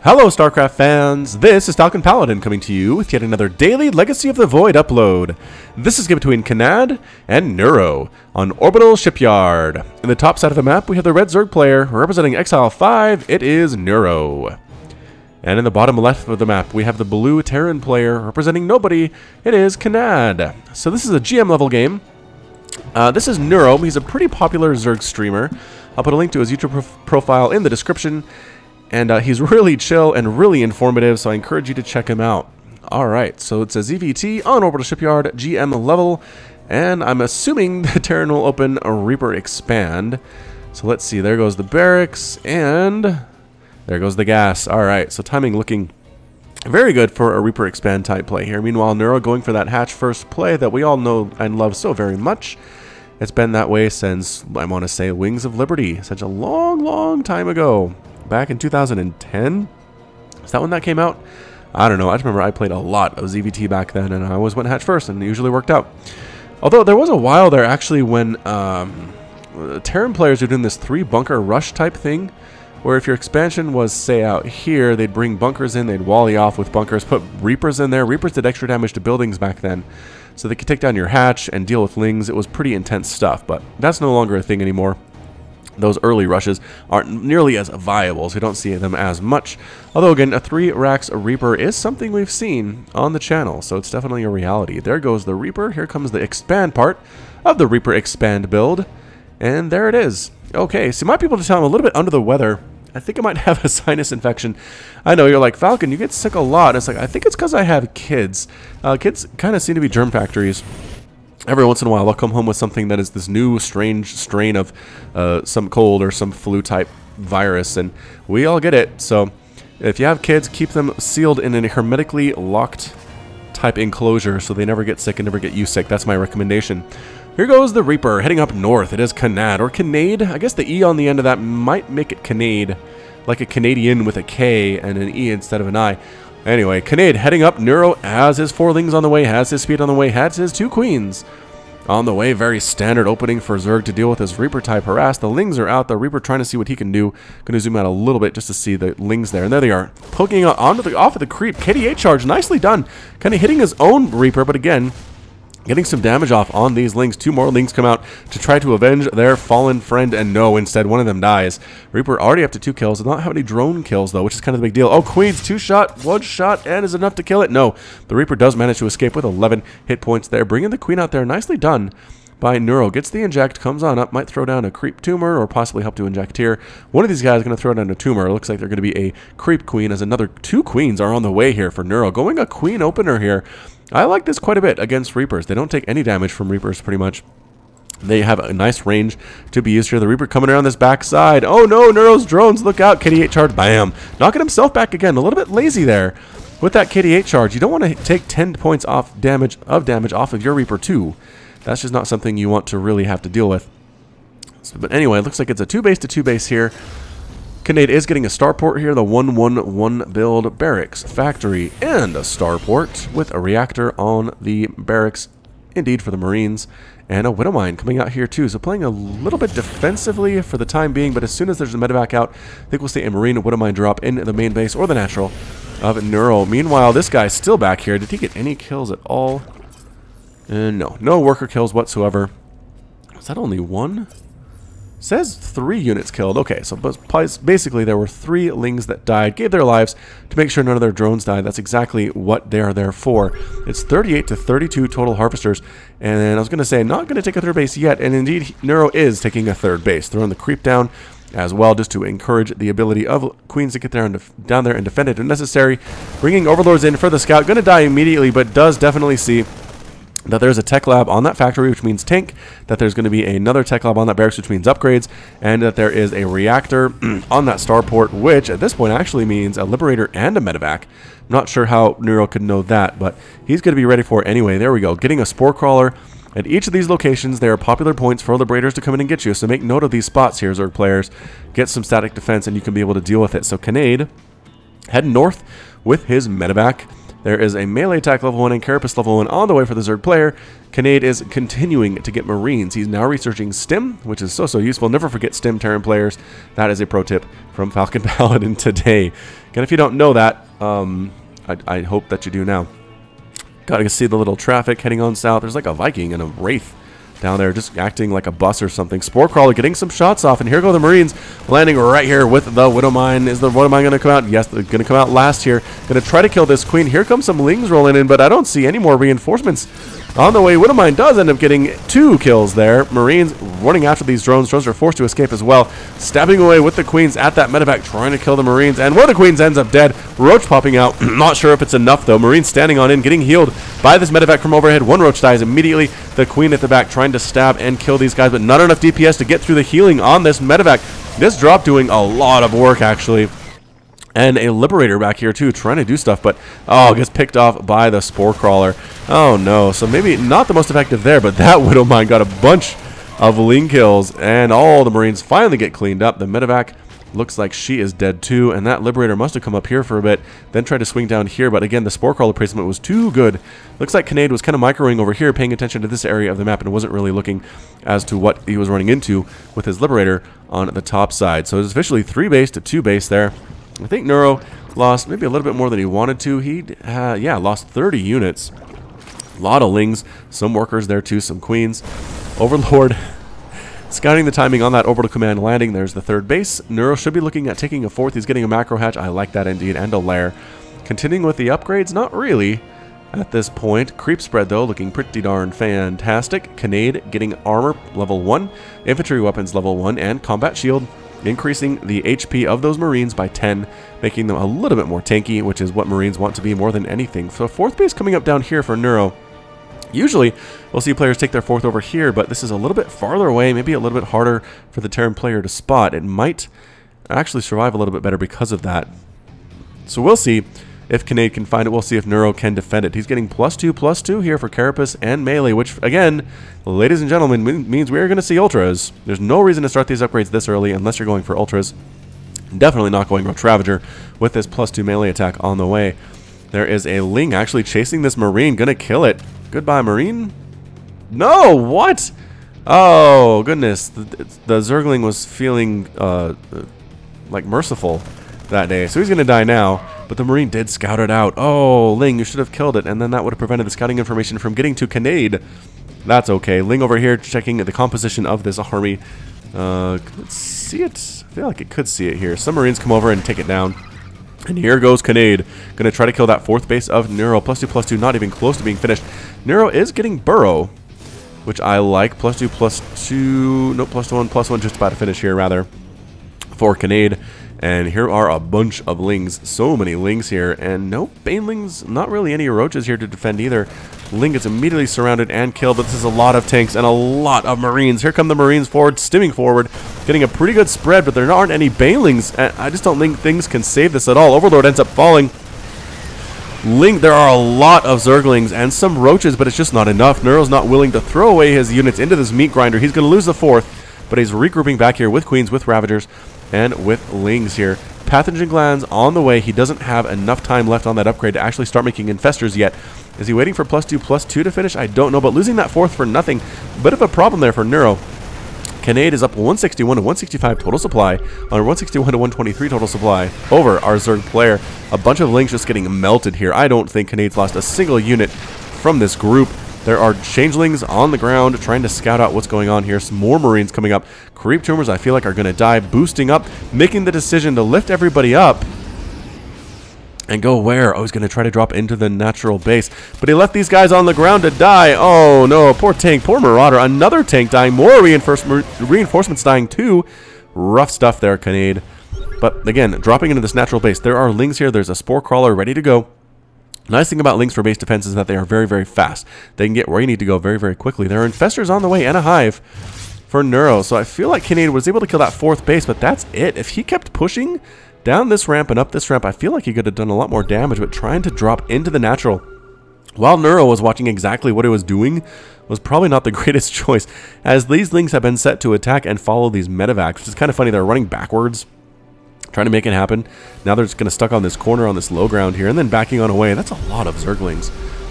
Hello Starcraft fans, this is Falcon Paladin coming to you with yet another daily Legacy of the Void upload. This is between Kanade and Neuro on Orbital Shipyard. In the top side of the map we have the red Zerg player representing Exile 5, it is Neuro. And in the bottom left of the map we have the blue Terran player representing nobody, it is Kanade. So this is a GM level game. This is Neuro, he's a pretty popular Zerg streamer. I'll put a link to his YouTube profile in the description. And he's really chill and really informative, so I encourage you to check him out. Alright, so it's a ZVT on Orbital Shipyard, GM level, and I'm assuming the Terran will open a Reaper Expand. So let's see, there goes the barracks, and there goes the gas. Alright, so timing looking very good for a Reaper Expand type play here. Meanwhile, Neuro going for that hatch first play that we all know and love so very much. It's been that way since, I want to say, Wings of Liberty, such a long, long time ago. Back in 2010? Is that when that came out? I don't know. I just remember I played a lot of ZVT back then, and I always went hatch first, and it usually worked out. Although there was a while there actually when Terran players were doing this 3-bunker rush type thing, where if your expansion was, say, out here, they'd bring bunkers in, they'd wally off with bunkers, put Reapers in there. Reapers did extra damage to buildings back then, so they could take down your hatch and deal with lings. It was pretty intense stuff, but that's no longer a thing anymore. Those early rushes aren't nearly as viable, so we don't see them as much. Although, again, a 3 racks Reaper is something we've seen on the channel, so it's definitely a reality. There goes the Reaper. Here comes the expand part of the Reaper Expand build. And there it is. Okay, so my people to tell I'm a little bit under the weather. I think I might have a sinus infection. I know, you're like, Falcon, you get sick a lot. It's like, I think it's because I have kids. Kids kind of seem to be germ factories. Every once in a while, I'll come home with something that is this new strange strain of some cold or some flu-type virus, and we all get it. So if you have kids, keep them sealed in a hermetically locked type enclosure so they never get sick and never get you sick. That's my recommendation. Here goes the Reaper, heading up north. It is Kanade, or Kanade. I guess the E on the end of that might make it Kanade, like a Canadian with a K and an E instead of an I. Anyway, Kanade heading up. Neuro has his 4 lings on the way, has his speed on the way, has his 2 queens on the way. Very standard opening for Zerg to deal with his Reaper type harass. The lings are out. The Reaper trying to see what he can do. Going to zoom out a little bit just to see the lings there. And there they are, poking off of the creep. KDA charge, nicely done. Kind of hitting his own Reaper, but again, getting some damage off on these lings. 2 more lings come out to try to avenge their fallen friend, and no, instead one of them dies. Reaper already up to 2 kills. Does not have any drone kills, though, which is kind of the big deal. Oh, Queens, 2-shot, 1 shot, and is enough to kill it? No. The Reaper does manage to escape with 11 hit points there. Bringing the Queen out there. Nicely done by Neuro. Gets the inject, comes on up, might throw down a creep tumor, or possibly help to inject here. One of these guys is going to throw down a tumor. It looks like they're going to be a creep queen, as another 2 queens are on the way here for Neuro. Going a queen opener here. I like this quite a bit against Reapers. They don't take any damage from Reapers, pretty much. They have a nice range to be used here. The Reaper coming around this back side. Oh no, Neuro's drones, look out. KD8 charge, bam. Knocking himself back again. A little bit lazy there with that KD8 charge. You don't want to take 10 points off damage off of your Reaper too. That's just not something you want to really have to deal with. So, but anyway, it looks like it's a 2-base to 2-base here. Kanade is getting a starport here, the 1-1-1 build barracks factory, and a starport with a reactor on the barracks, indeed, for the Marines, and a Widow Mine coming out here too. So playing a little bit defensively for the time being, but as soon as there's a medevac out, I think we'll see a Marine Widow Mine drop in the main base or the natural of Neuro. Meanwhile, this guy's still back here. Did he get any kills at all? No, no worker kills whatsoever. Is that only 1? Says 3 units killed. Okay, so basically there were 3 lings that died, gave their lives to make sure none of their drones died. That's exactly what they are there for. It's 38 to 32 total harvesters, and I was going to say not going to take a 3rd base yet, and indeed Neuro is taking a 3rd base, throwing the creep down as well, just to encourage the ability of queens to get there and down there and defend it if necessary. Bringing overlords in for the scout, going to die immediately, but does definitely see that there's a tech lab on that factory, which means tank, that there's going to be another tech lab on that barracks, which means upgrades, and that there is a reactor on that starport, which at this point actually means a liberator and a medevac. I'm not sure how Neuro could know that, but he's going to be ready for it anyway. There we go. Getting a spore crawler. At each of these locations, there are popular points for liberators to come in and get you, so make note of these spots here, Zerg players. Get some static defense, and you can be able to deal with it. So Kanade heading north with his medevac. There is a melee attack level 1 and carapace level 1 on the way for the Zerg player. Kanade is continuing to get Marines. He's now researching Stim, which is so useful. Never forget Stim, Terran players. That is a pro tip from Falcon Paladin today. And if you don't know that, I hope that you do now. Gotta see the little traffic heading on south. There's like a Viking and a Wraith down there, just acting like a bus or something. Spore Crawler getting some shots off, and here go the Marines landing right here with the Widowmine. Is the Widowmine going to come out? Yes, they're going to come out last here. Going to try to kill this Queen. Here comes some Lings rolling in, but I don't see any more reinforcements on the way. Widowmine does end up getting 2 kills there. Marines running after these drones. Drones are forced to escape as well. Stabbing away with the Queens at that medevac, trying to kill the Marines, and one of the Queens ends up dead. Roach popping out. Not sure if it's enough, though. Marines standing on in, getting healed by this medevac from overhead. One Roach dies immediately. The Queen at the back trying to stab and kill these guys, but not enough DPS to get through the healing on this medevac. This drop doing a lot of work, actually. And a Liberator back here, too, trying to do stuff, but, oh, gets picked off by the Spore Crawler. Oh, no. So maybe not the most effective there, but that Widowmine got a bunch of Ling kills, and all the Marines finally get cleaned up. The medevac looks like she is dead, too, and that Liberator must have come up here for a bit, then tried to swing down here, but again, the Spore Crawler placement was too good. Looks like Kanade was kind of microing over here, paying attention to this area of the map, and wasn't really looking as to what he was running into with his Liberator on the top side. So it's officially 3 base to 2 base there. I think Neuro lost maybe a little bit more than he wanted to. He, yeah, lost 30 units. A lot of Lings, some workers there too, some Queens. Overlord scouting the timing on that orbital command landing. There's the 3rd base. Neuro should be looking at taking a 4th. He's getting a macro hatch. I like that indeed, and a lair. Continuing with the upgrades, not really at this point. Creep spread, though, looking pretty darn fantastic. Kanade getting armor level 1, infantry weapons level 1, and combat shield, increasing the HP of those Marines by 10, making them a little bit more tanky, which is what Marines want to be more than anything. So 4th base coming up down here for Neuro. Usually, we'll see players take their 4th over here, but this is a little bit farther away, maybe a little bit harder for the Terran player to spot. It might actually survive a little bit better because of that. So we'll see if Kanade can find it. We'll see if Neuro can defend it. He's getting +2/+2 here for Carapace and Melee, which, again, ladies and gentlemen, means we are going to see Ultras. There's no reason to start these upgrades this early unless you're going for Ultras. Definitely not going Roach Ravager with this +2 Melee attack on the way. There is a Ling actually chasing this Marine. Gonna kill it. Goodbye, Marine. No, what? Oh, goodness. The Zergling was feeling, like, merciful that day. So he's going to die now. But the Marine did scout it out. Oh, Ling, you should have killed it. And then that would have prevented the scouting information from getting to Kanade. That's okay. Ling over here checking the composition of this army. Let's see it. I feel like it could see it here. Some Marines come over and take it down. And here goes Kanade. Going to try to kill that 4th base of Neuro. +2/+2, not even close to being finished. Neuro is getting Burrow, which I like. +2/+2, no, +1/+1, just about to finish here, rather, for Kanade. And here are a bunch of Lings. So many Lings here. And no Banelings, not really any Roaches here to defend either. Ling gets immediately surrounded and killed, but this is a lot of tanks and a lot of Marines. Here come the Marines forward, stimming forward, getting a pretty good spread, but there aren't any Banelings. I just don't think things can save this at all. Overlord ends up falling. Ling, there are a lot of Zerglings and some Roaches, but it's just not enough. Neuro's not willing to throw away his units into this meat grinder. He's going to lose the 4th, but he's regrouping back here with Queens, with Ravagers, and with Lings here. Pathogen Glands on the way. He doesn't have enough time left on that upgrade to actually start making Infestors yet. Is he waiting for +2/+2 to finish? I don't know, but losing that 4th for nothing. Bit of a problem there for Neuro. Kanade is up 161 to 165 total supply on 161 to 123 total supply over our Zerg player. A bunch of Lings just getting melted here. I don't think Kanade's lost a single unit from this group. There are Changelings on the ground trying to scout out what's going on here. Some more Marines coming up. Creep Tumors, I feel like, are going to die. Boosting up, making the decision to lift everybody up. And go where? Oh, he's going to try to drop into the natural base. But he left these guys on the ground to die. Oh, no. Poor tank. Poor Marauder. Another tank dying. More reinforcements dying, too. Rough stuff there, Kanade. But, again, dropping into this natural base. There are Lings here. There's a Spore Crawler ready to go. Nice thing about Lings for base defense is that they are very, very fast. They can get where you need to go very, very quickly. There are Infestors on the way and a Hive for Neuro. So I feel like Kanade was able to kill that 4th base, but that's it. If he kept pushing down this ramp and up this ramp, I feel like he could have done a lot more damage, but trying to drop into the natural while Neuro was watching exactly what it was doing was probably not the greatest choice, as these Lings have been set to attack and follow these medevacs, which is kind of funny. They're running backwards. trying to make it happen. Now they're just going to stuck on this corner on this low ground here and then backing on away. That's a lot of Zerglings.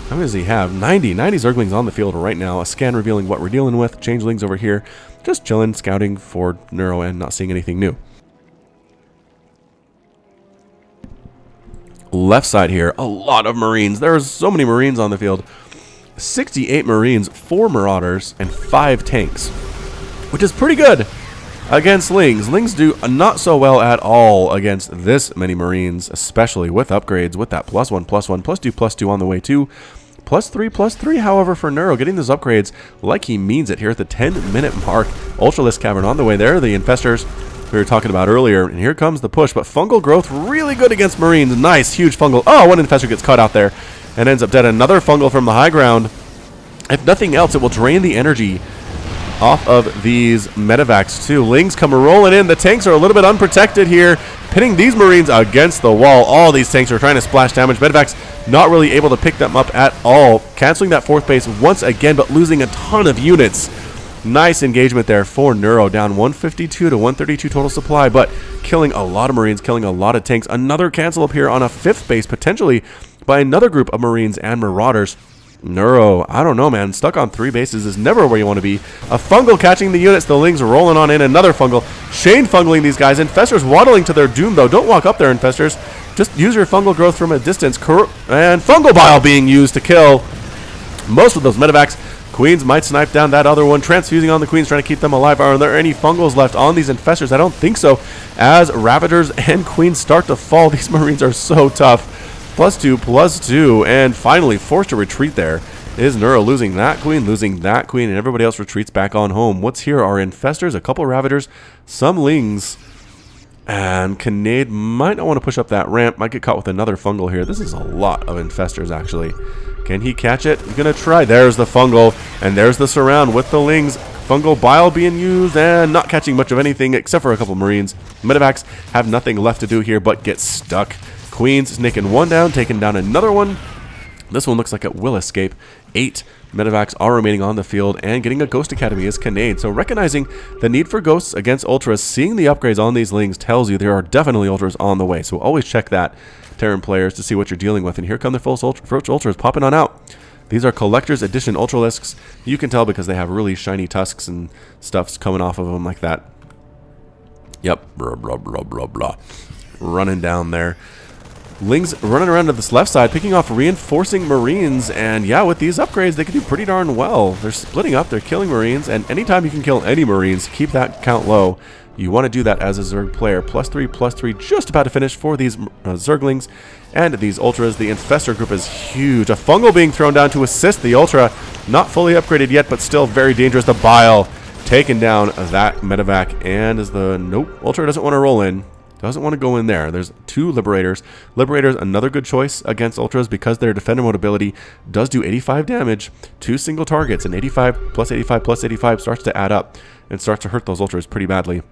How many does he have? 90 Zerglings on the field right now. A scan revealing what we're dealing with. Changelings over here. Just chilling, scouting for Neuro and not seeing anything new. Left side here, a lot of Marines. There are so many Marines on the field. 68 Marines, 4 Marauders, and 5 tanks, which is pretty good against Lings. Lings do not so well at all against this many Marines, especially with upgrades, with that +1, +1, +2, +2 on the way too. +3, however, for Neuro, getting those upgrades like he means it here at the 10-minute mark. Ultralisk Cavern on the way there. The Infestors we were talking about earlier, and here comes the push, but fungal growth really good against Marines. Nice, huge fungal. Oh, one Infestor gets caught out there and ends up dead. Another fungal from the high ground. If nothing else, it will drain the energy off of these medevacs too. Lings come rolling in. The tanks are a little bit unprotected here, pitting these Marines against the wall. All these tanks are trying to splash damage. Medevacs not really able to pick them up at all. Canceling that 4th base once again, but losing a ton of units. Nice engagement there for Neuro, down 152 to 132 total supply, but killing a lot of Marines, killing a lot of tanks. Another cancel up here on a 5th base, potentially by another group of Marines and Marauders. Neuro, I don't know, man. Stuck on 3 bases is never where you want to be. A fungal catching the units. The Lings rolling on in. Another fungal. Shane fungling these guys. Infestors waddling to their doom, though. Don't walk up there, Infestors. Just use your fungal growth from a distance. And fungal bile being used to kill most of those medevacs. Queens might snipe down that other one. Transfusing on the Queens, trying to keep them alive. Are there any fungals left on these Infestors? I don't think so. As Ravagers and Queens start to fall, these Marines are so tough. +2, +2, and finally forced to retreat there is Neuro, losing that Queen, and everybody else retreats back on home. What's here are Infestors, a couple Ravagers, some Lings, and Kanade might not want to push up that ramp, might get caught with another fungal here. This is a lot of Infestors, actually. Can he catch it? He's going to try. There's the fungal, and there's the surround with the Lings. Fungal bile being used and not catching much of anything except for a couple Marines. Medevacs have nothing left to do here but get stuck. Queens snaking one down, taking down another one. This one looks like it will escape. 8 medevacs are remaining on the field, and getting a Ghost Academy is Kanade. So recognizing the need for ghosts against ultras, seeing the upgrades on these Lings tells you there are definitely ultras on the way. So always check that, Terran players, to see what you're dealing with. And here come the first ultras popping on out. These are Collector's Edition Ultralisks. You can tell because they have really shiny tusks and stuff's coming off of them like that. Yep, blah, blah, blah, blah, blah. Running down there. Lings running around to this left side, picking off reinforcing Marines, and yeah, with these upgrades, they can do pretty darn well. They're splitting up, they're killing Marines, and anytime you can kill any Marines, keep that count low. You want to do that as a Zerg player. +3, +3, just about to finish for these Zerglings and these Ultras. The Infestor group is huge. A fungal being thrown down to assist the Ultra. Not fully upgraded yet, but still very dangerous. The Bile taking down that medevac, and as the nope, Ultra doesn't want to roll in. Doesn't want to go in there. There's 2 Liberators. Liberators, another good choice against Ultras because their Defender mode ability does do 85 damage to single targets, and 85 +85 +85 starts to add up and starts to hurt those Ultras pretty badly.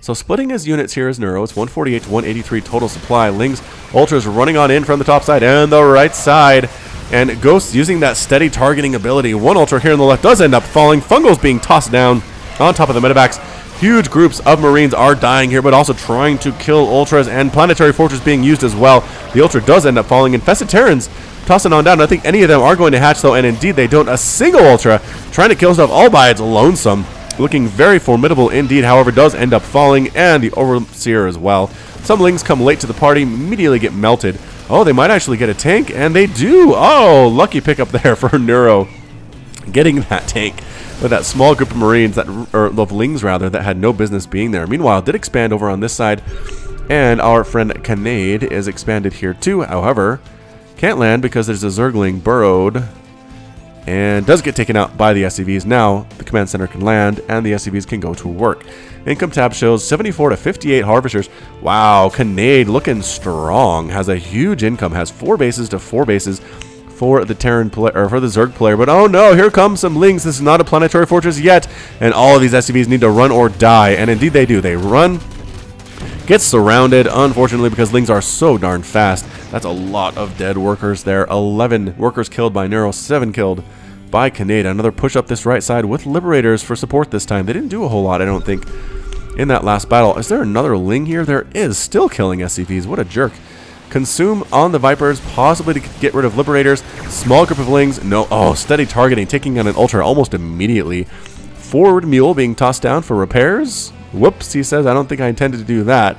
So splitting his units here is Neuro. It's 148 to 183 total supply. Lings, Ultras running on in from the top side and the right side. And Ghosts using that steady targeting ability. One Ultra here on the left does end up falling. Fungals being tossed down on top of the medevacs. Huge groups of Marines are dying here, but also trying to kill Ultras, and Planetary Fortress being used as well. The Ultra does end up falling. Infested Terrans tossing on down. I think any of them are going to hatch, though, and indeed they don't. A single Ultra trying to kill stuff all by its lonesome. Looking very formidable indeed, however, does end up falling, and the Overseer as well. Some Lings come late to the party, immediately get melted. Oh, they might actually get a tank, and they do. Oh, lucky pickup there for Neuro. Getting that tank with that small group of Marines, or of Lings rather, that had no business being there. Meanwhile, did expand over on this side, and our friend Kanade is expanded here too. However, can't land because there's a Zergling burrowed, and does get taken out by the SCVs. Now the command center can land, and the SCVs can go to work. Income tab shows 74 to 58 harvesters. Wow, Kanade looking strong. Has a huge income. Has 4 bases to 4 bases. For the Terran player, or for the Zerg player, but oh no, here comes some Lings. This is not a planetary fortress yet, and all of these SCVs need to run or die, and indeed they do. They run, get surrounded, unfortunately, because Lings are so darn fast. That's a lot of dead workers there. 11 workers killed by Neuro, 7 killed by Kanade. Another push up this right side with Liberators for support this time. They didn't do a whole lot, I don't think. in that last battle. Is there another Ling here? There is. Still killing SCVs. What a jerk. Consume on the Vipers, possibly to get rid of Liberators. Small group of Lings. No. Oh, steady targeting, taking on an Ultra almost immediately. Forward Mule being tossed down for repairs. Whoops, he says, I don't think I intended to do that.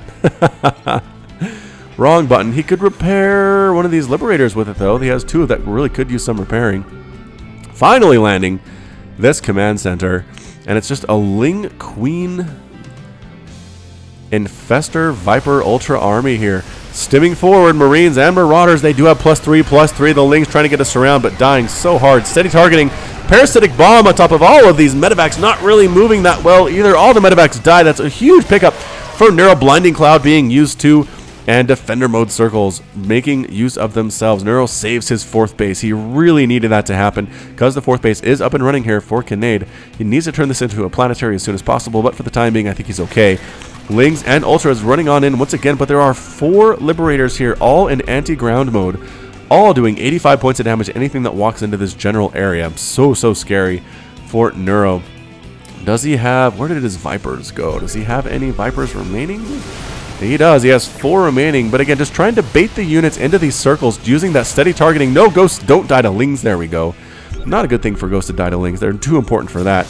Wrong button. He could repair one of these Liberators with it, though. He has two that really could use some repairing. Finally landing this command center. And it's just a Ling Queen Infestor Viper Ultra army here. Stimming forward, Marines and Marauders. They do have +3/+3. The Ling's trying to get us around, but dying so hard. Steady targeting. Parasitic Bomb on top of all of these medevacs. Not really moving that well either. All the medevacs die. That's a huge pickup for Neuro. Blinding Cloud being used to. And Defender Mode Circles making use of themselves. Neuro saves his 4th base. He really needed that to happen because the 4th base is up and running here for Kanade. He needs to turn this into a planetary as soon as possible, but for the time being, I think he's okay. Lings and Ultras running on in once again, but there are 4 Liberators here, all in anti-ground mode, all doing 85 points of damage to anything that walks into this general area. So scary for Neuro. Does he have... Where did his Vipers go? Does he have any Vipers remaining? He does. He has 4 remaining, but again, just trying to bait the units into these circles using that steady targeting. No, Ghosts don't die to Lings. There we go. Not a good thing for Ghosts to die to Lings. They're too important for that.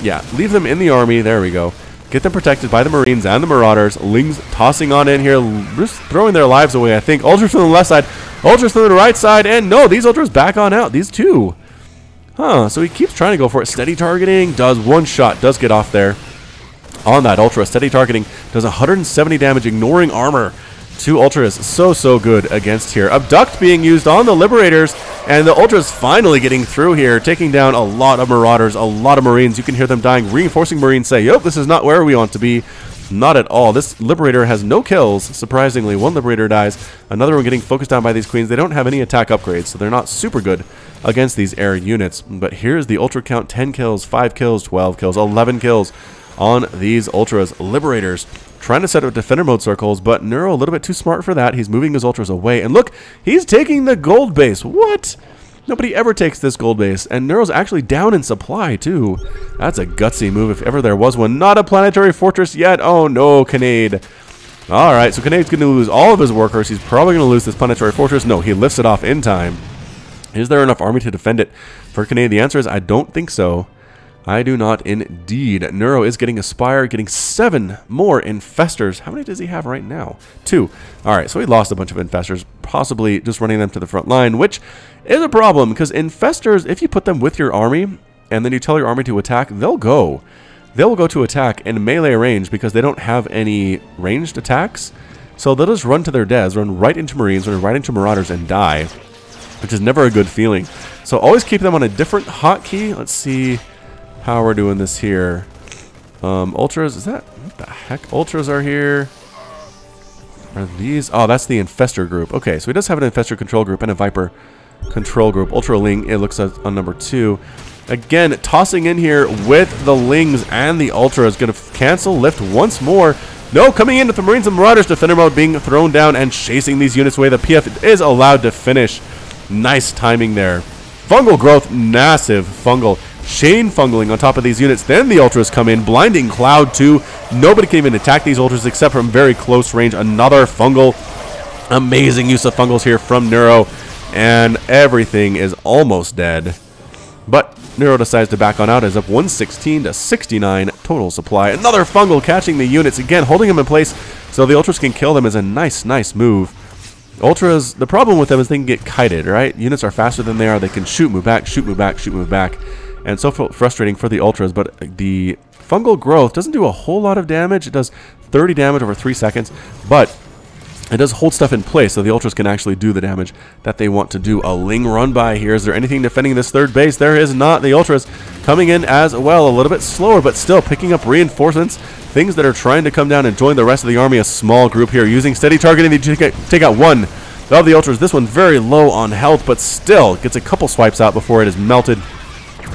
Yeah, leave them in the army. There we go. Get them protected by the Marines and the Marauders. Lings tossing on in here, just throwing their lives away, I think. Ultras from the left side, Ultras from the right side, and no, these Ultras back on out. These two. Huh, so he keeps trying to go for it. Steady targeting, does one shot, does get off there. On that Ultra, steady targeting, does 170 damage, ignoring armor. 2 Ultras, so good against here. Abduct being used on the Liberators, and the Ultras finally getting through here, taking down a lot of Marauders, a lot of Marines. You can hear them dying. Reinforcing Marines say, "Yep, this is not where we want to be." Not at all. This Liberator has no kills, surprisingly. 1 Liberator dies. Another one getting focused on by these Queens. They don't have any attack upgrades, so they're not super good against these air units. But here's the Ultra count: 10 kills, 5 kills, 12 kills, 11 kills on these Ultras. Liberators trying to set up Defender Mode Circles, but Neuro a little bit too smart for that. He's moving his Ultras away. And look, he's taking the gold base. What? Nobody ever takes this gold base. And Neuro's actually down in supply, too. That's a gutsy move if ever there was one. Not a planetary fortress yet. Oh, no, Kanade. All right, so Kanade's going to lose all of his workers. He's probably going to lose this planetary fortress. No, he lifts it off in time. Is there enough army to defend it for Kanade? The answer is I don't think so. I do not indeed. Neuro is getting Aspire, getting 7 more Infestors. How many does he have right now? 2. All right, so he lost a bunch of Infestors, possibly just running them to the front line, which is a problem because Infestors, if you put them with your army and then you tell your army to attack, they'll go. They'll go to attack in melee range because they don't have any ranged attacks. So they'll just run to their deaths, run right into Marines, run right into Marauders and die, which is never a good feeling. So always keep them on a different hotkey. Let's see how we're doing this here. Ultras, is that, what the heck? Ultras are here. Are these? Oh, that's the Infestor group. Okay, so he does have an Infestor control group and a Viper control group. Ultra Ling, it looks like on number 2. Again, tossing in here with the Lings and the Ultras. Going to cancel lift once more. No, coming in with the Marines and Marauders. Defender mode being thrown down and chasing these units away. The PF is allowed to finish. Nice timing there. Fungal growth, massive fungal. Chain fungling on top of these units. Then the Ultras come in. Blinding Cloud 2. Nobody can even attack these Ultras except from very close range. Another fungal. Amazing use of fungals here from Neuro. And everything is almost dead. But Neuro decides to back on out as up 116 to 69 total supply. Another fungal catching the units. Again, holding them in place so the Ultras can kill them is a nice move. Ultras, the problem with them is they can get kited, right? Units are faster than they are. They can shoot, move back, shoot, move back, shoot, move back. And so frustrating for the Ultras, but the fungal growth doesn't do a whole lot of damage. It does 30 damage over 3 seconds, but it does hold stuff in place so the Ultras can actually do the damage that they want to do. A Ling run by here. Is there anything defending this 3rd base? There is not. The Ultras coming in as well, a little bit slower, but still picking up reinforcements. Things that are trying to come down and join the rest of the army. A small group here using steady targeting to take out one of the Ultras. This one very low on health, but still gets a couple swipes out before it is melted.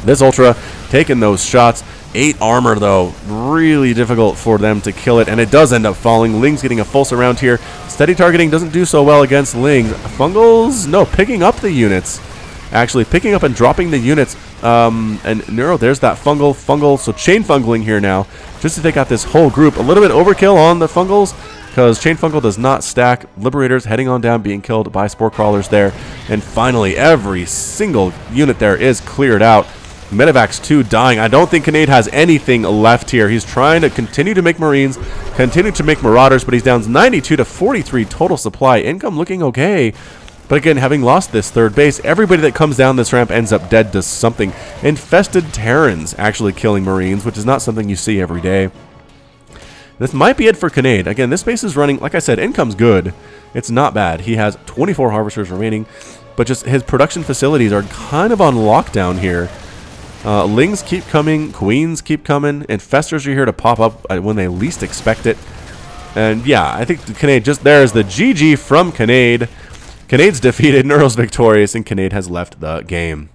This Ultra taking those shots. 8 armor, though. Really difficult for them to kill it, and it does end up falling. Ling's getting a full surround here. Steady targeting doesn't do so well against Lings. Fungals, no, picking up the units. Actually, picking up and dropping the units. And Neuro, there's that fungal. So chain fungling here now. just to take out this whole group. A little bit overkill on the fungals, because Chain Fungal does not stack. Liberators heading on down, being killed by Spore Crawlers there. And finally, every single unit there is cleared out. Medivacs 2 dying. I don't think Kanade has anything left here. He's trying to continue to make Marines, continue to make Marauders, but he's down 92 to 43 total supply. Income looking okay. But again, having lost this third base, everybody that comes down this ramp ends up dead to something. Infested Terrans actually killing Marines, which is not something you see every day. This might be it for Kanade. Again, this base is running, like I said, income's good. It's not bad. He has 24 Harvesters remaining, but just his production facilities are kind of on lockdown here. Lings keep coming, Queens keep coming, Infestors are here to pop up when they least expect it. And yeah, I think Kanade, just there's the GG from Kanade. Kanade's defeated, Neuro's victorious, and Kanade has left the game.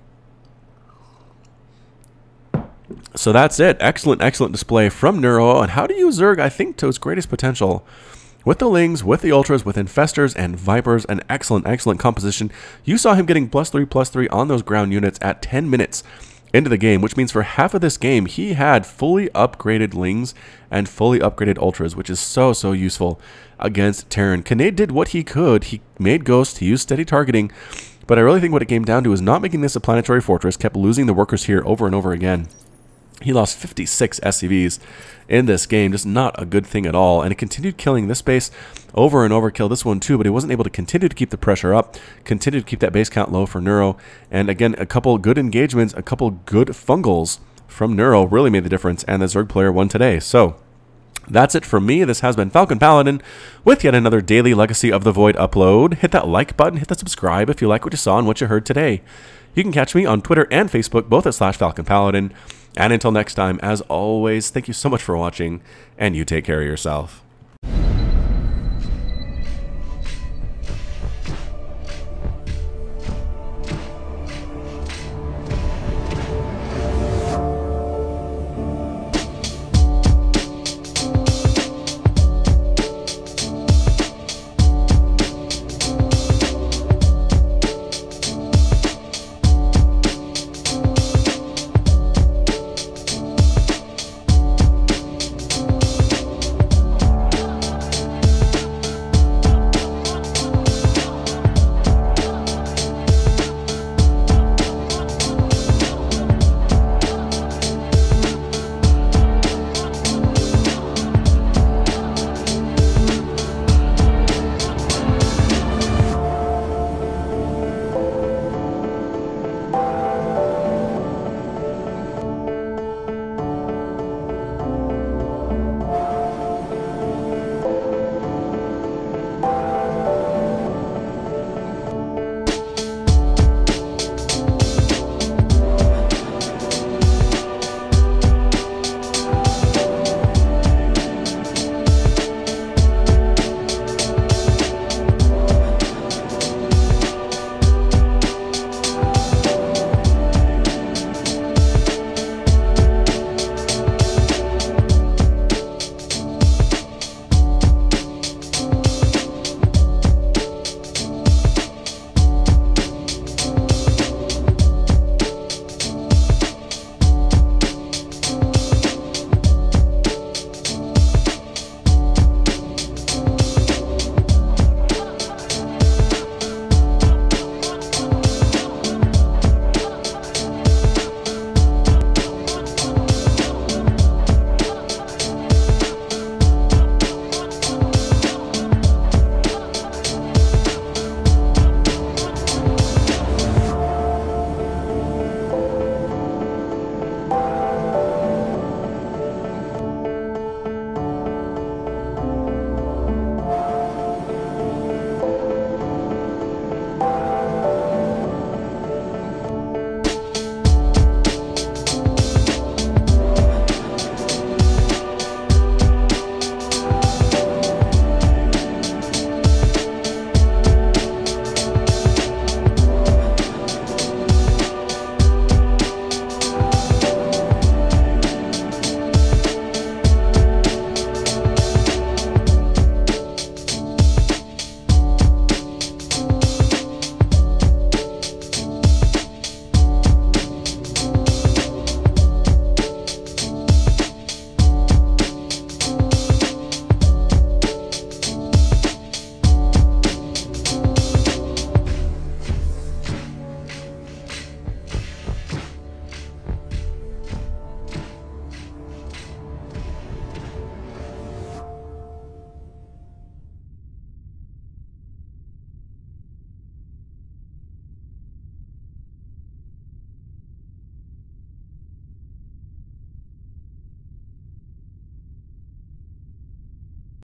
So that's it. Excellent, excellent display from Neuro on how to use Zerg, I think, to its greatest potential. With the Lings, with the Ultras, with Infestors and Vipers, an excellent, excellent composition. You saw him getting +3/+3 on those ground units at 10 minutes into the game, which means for half of this game, he had fully upgraded Lings and fully upgraded Ultras, which is so, so useful against Terran. Kanade did what he could. He made Ghost, he used steady targeting, but I really think what it came down to is not making this a planetary fortress, kept losing the workers here over and over again. He lost 56 SCVs in this game, just not a good thing at all. And it continued killing this base over and over, killed this one too, but he wasn't able to continue to keep the pressure up, continue to keep that base count low for Neuro. And again, a couple good engagements, a couple good fungals from Neuro really made the difference, and the Zerg player won today. So that's it from me. This has been Falcon Paladin with yet another daily Legacy of the Void upload. Hit that like button, hit that subscribe if you like what you saw and what you heard today. You can catch me on Twitter and Facebook, both at /FalconPaladin. And until next time, as always, thank you so much for watching, and you take care of yourself.